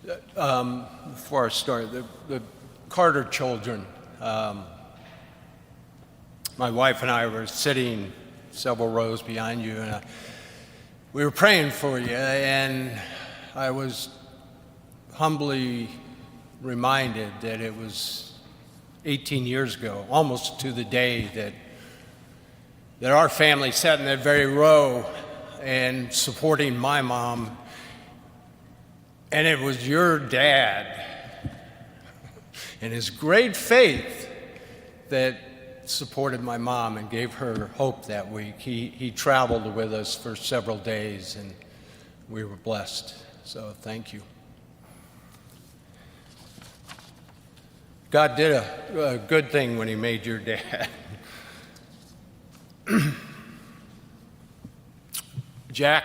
Before I start, the Carter children, my wife and I were sitting several rows behind you, and we were praying for you, and I was humbly reminded that it was 18 years ago, almost to the day, that our family sat in that very row and supporting my mom, and it was your dad and his great faith that supported my mom and gave her hope that week. He traveled with us for several days, and we were blessed. So thank you. God did a good thing when he made your dad. Jack,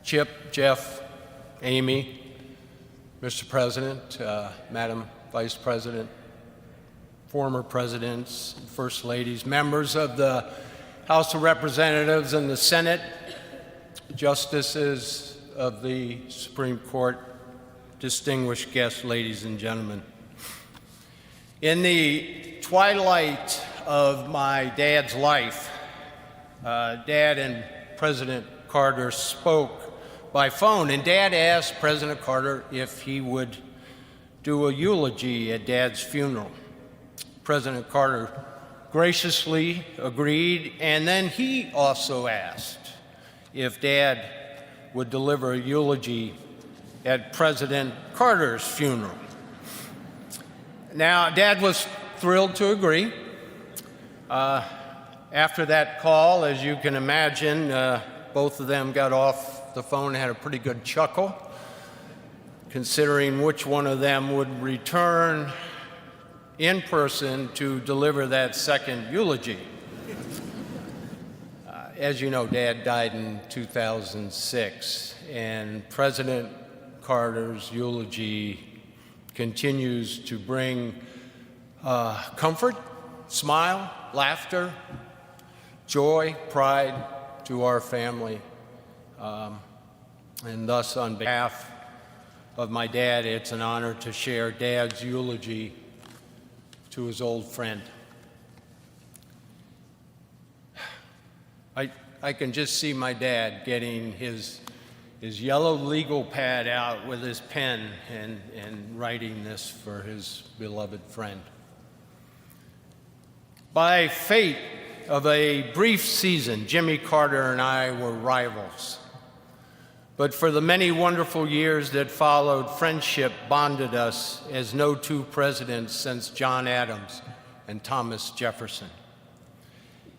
Chip, Jeff, Amy, Mr. President, Madam Vice President, former presidents, first ladies, members of the House of Representatives and the Senate, justices of the Supreme Court, distinguished guests, ladies and gentlemen. In the twilight of my dad's life, Dad and President Carter spoke by phone, and Dad asked President Carter if he would do a eulogy at Dad's funeral. President Carter graciously agreed, and then he also asked if Dad would deliver a eulogy at President Carter's funeral. Now, Dad was thrilled to agree. After that call, as you can imagine, both of them got off the phone and had a pretty good chuckle, considering which one of them would return in person to deliver that second eulogy. As you know, Dad died in 2006, and President Carter's eulogy continues to bring comfort, smile, laughter, joy, pride to our family. And thus, on behalf of my dad, it's an honor to share Dad's eulogy to his old friend. I can just see my dad getting his yellow legal pad out with his pen and writing this for his beloved friend. By fate of a brief season, Jimmy Carter and I were rivals. But for the many wonderful years that followed, friendship bonded us as no two presidents since John Adams and Thomas Jefferson.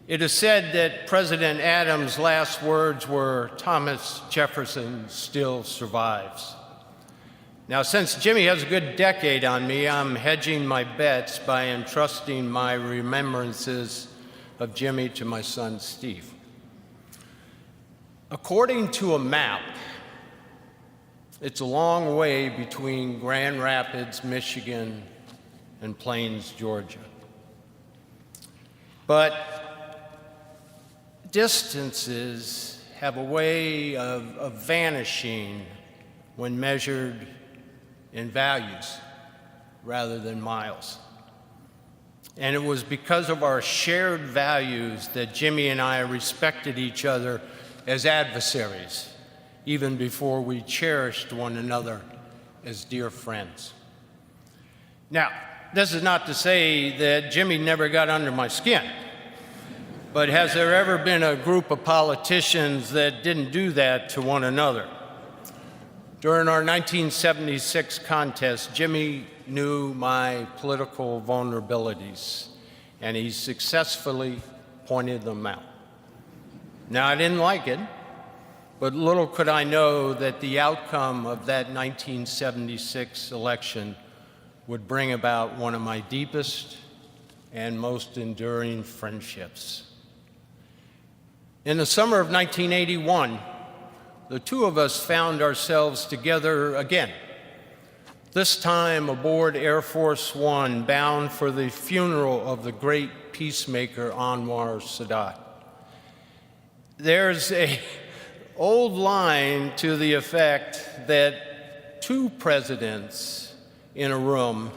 It is said that President Adams' last words were, "Thomas Jefferson still survives." Now, since Jimmy has a good decade on me, I'm hedging my bets by entrusting my remembrances of Jimmy to my son, Steve. According to a map, it's a long way between Grand Rapids, Michigan, and Plains, Georgia. But distances have a way of vanishing when measured in values rather than miles. And it was because of our shared values that Jimmy and I respected each other as adversaries, even before we cherished one another as dear friends. Now, this is not to say that Jimmy never got under my skin, but has there ever been a group of politicians that didn't do that to one another? During our 1976 contest, Jimmy knew my political vulnerabilities, and he successfully pointed them out. Now, I didn't like it, but little could I know that the outcome of that 1976 election would bring about one of my deepest and most enduring friendships. In the summer of 1981, the two of us found ourselves together again, this time aboard Air Force One, bound for the funeral of the great peacemaker Anwar Sadat. There's an old line to the effect that that 2 presidents in a room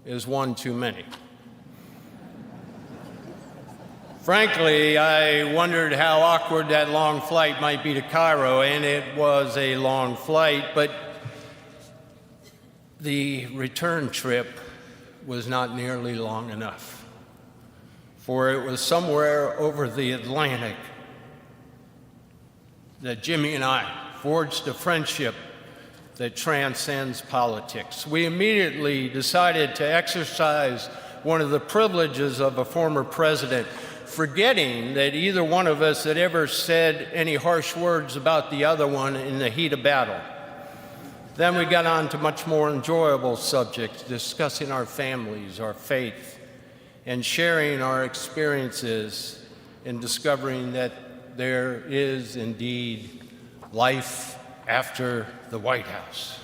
is one too many. Frankly, I wondered how awkward that long flight might be to Cairo, and it was a long flight, but the return trip was not nearly long enough, for it was somewhere over the Atlantic that Jimmy and I forged a friendship that transcends politics. We immediately decided to exercise one of the privileges of a former president, forgetting that either one of us had ever said any harsh words about the other one in the heat of battle. Then we got on to much more enjoyable subjects, discussing our families, our faith, and sharing our experiences in discovering that there is indeed life after the White House.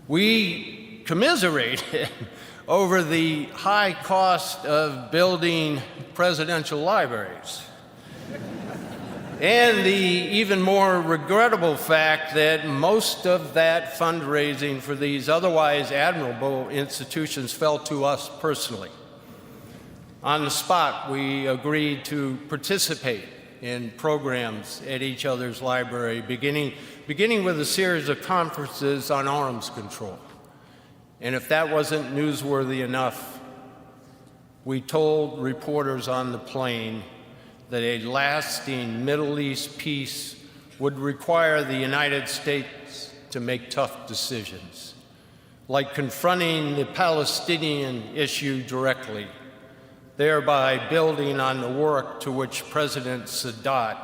We commiserated over the high cost of building presidential libraries, and the even more regrettable fact that most of that fundraising for these otherwise admirable institutions fell to us personally. On the spot, we agreed to participate in programs at each other's library, beginning with a series of conferences on arms control. And if that wasn't newsworthy enough, we told reporters on the plane that a lasting Middle East peace would require the United States to make tough decisions, like confronting the Palestinian issue directly, thereby building on the work to which President Sadat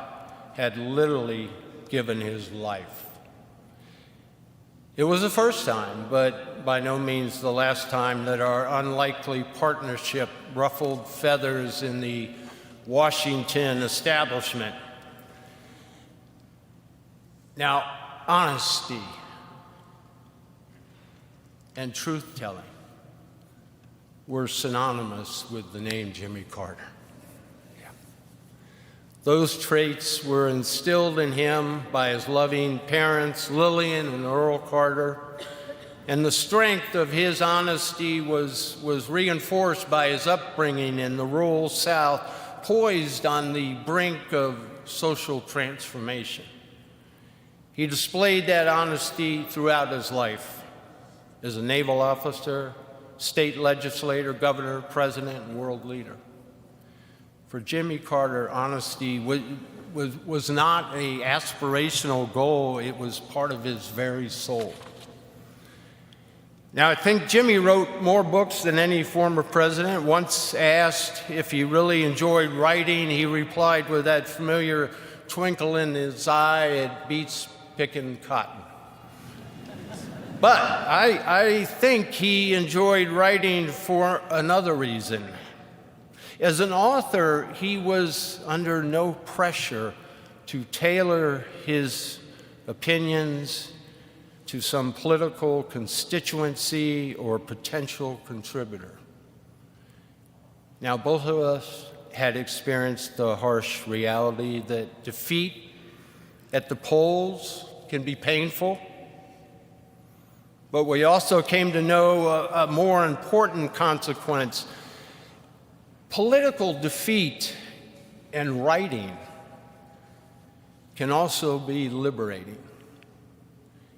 had literally given his life. It was the first time, but by no means the last time, that our unlikely partnership ruffled feathers in the Washington establishment. Now, honesty and truth-telling were synonymous with the name Jimmy Carter. Yeah. Those traits were instilled in him by his loving parents, Lillian and Earl Carter, and the strength of his honesty was reinforced by his upbringing in the rural South, poised on the brink of social transformation. He displayed that honesty throughout his life as a naval officer, state legislator, governor, president, and world leader. For Jimmy Carter, honesty was not an aspirational goal, it was part of his very soul. Now, I think Jimmy wrote more books than any former president. Once asked if he really enjoyed writing, he replied with that familiar twinkle in his eye, "It beats picking cotton." But I think he enjoyed writing for another reason. As an author, he was under no pressure to tailor his opinions to some political constituency or potential contributor. Now, both of us had experienced the harsh reality that defeat at the polls can be painful, but we also came to know a more important consequence. Political defeat and writing can also be liberating.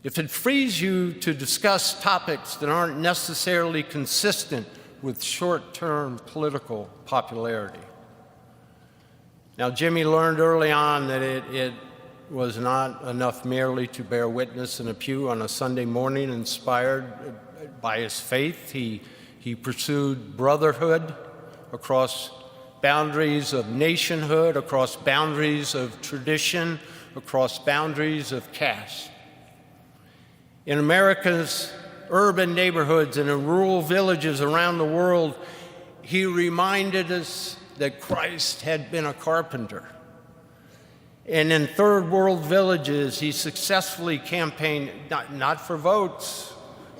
If it frees you to discuss topics that aren't necessarily consistent with short-term political popularity. Now, Jimmy learned early on that it was not enough merely to bear witness in a pew on a Sunday morning. Inspired by his faith, he pursued brotherhood across boundaries of nationhood, across boundaries of tradition, across boundaries of caste. In America's urban neighborhoods and in rural villages around the world, he reminded us that Christ had been a carpenter. And in third world villages, he successfully campaigned not for votes,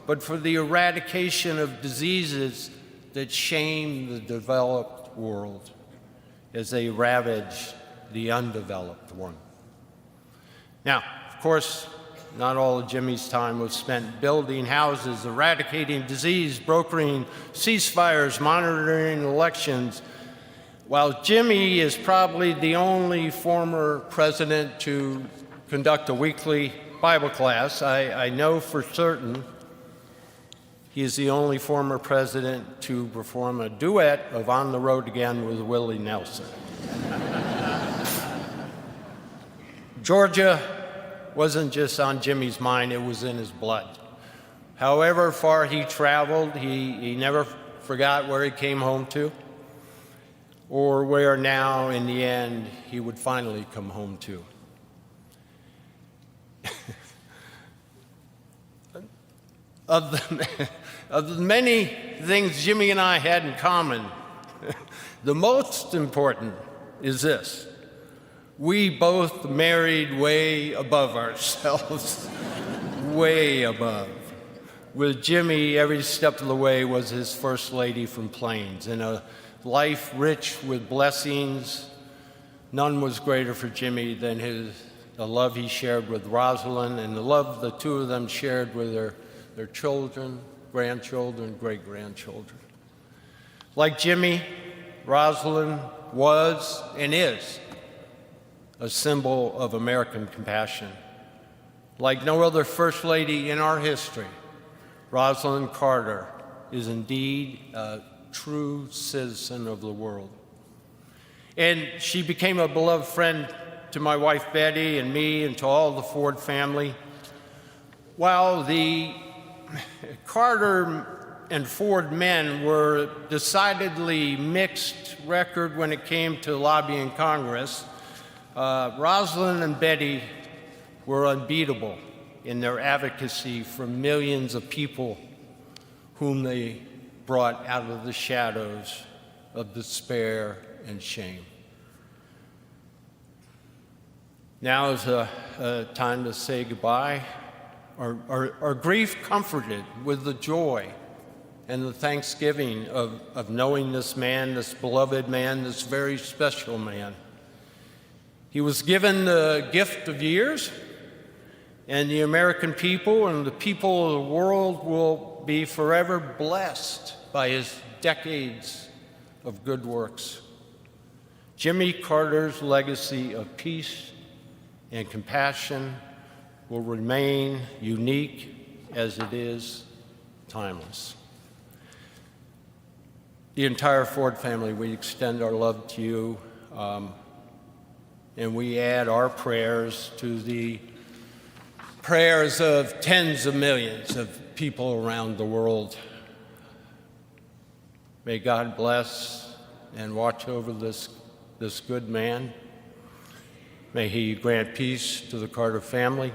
but for the eradication of diseases that shame the developed world as they ravage the undeveloped one. Now, of course, not all of Jimmy's time was spent building houses, eradicating disease, brokering ceasefires, monitoring elections. While Jimmy is probably the only former president to conduct a weekly Bible class, I know for certain he is the only former president to perform a duet of On the Road Again with Willie Nelson. Georgia wasn't just on Jimmy's mind, it was in his blood. However far he traveled, he never forgot where he came home to, or where now, in the end, he would finally come home to. Of the many things Jimmy and I had in common, the most important is this. We both married way above ourselves, way above. With Jimmy, every step of the way was his first lady from Plains. In a life rich with blessings, none was greater for Jimmy than the love he shared with Rosalind and the love the two of them shared with their children, grandchildren, great-grandchildren. Like Jimmy, Rosalind was and is a symbol of American compassion. Like no other First Lady in our history, Rosalind Carter is indeed a true citizen of the world. And she became a beloved friend to my wife Betty and me and to all the Ford family. While the Carter and Ford men were decidedly mixed record when it came to lobbying Congress, Rosalind and Betty were unbeatable in their advocacy for millions of people whom they brought out of the shadows of despair and shame. Now is a time to say goodbye. Our grief comforted with the joy and the thanksgiving of knowing this man, this beloved man, this very special man. He was given the gift of years, and the American people and the people of the world will be forever blessed by his decades of good works. Jimmy Carter's legacy of peace and compassion will remain unique as it is timeless. The entire Ford family, we extend our love to you, and we add our prayers to the prayers of tens of millions of people around the world. May God bless and watch over this good man. May he grant peace to the Carter family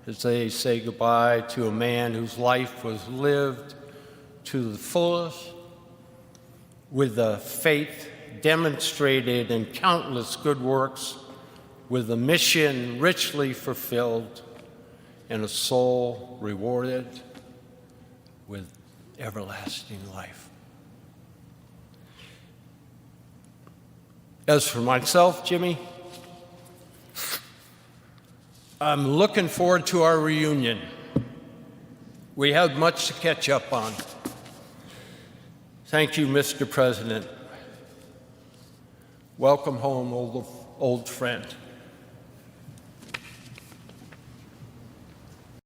as they say goodbye to a man whose life was lived to the fullest, with a faith demonstrated in countless good works, with a mission richly fulfilled, and a soul rewarded with everlasting life. As for myself, Jimmy, I'm looking forward to our reunion. We have much to catch up on. Thank you, Mr. President. Welcome home, old friend.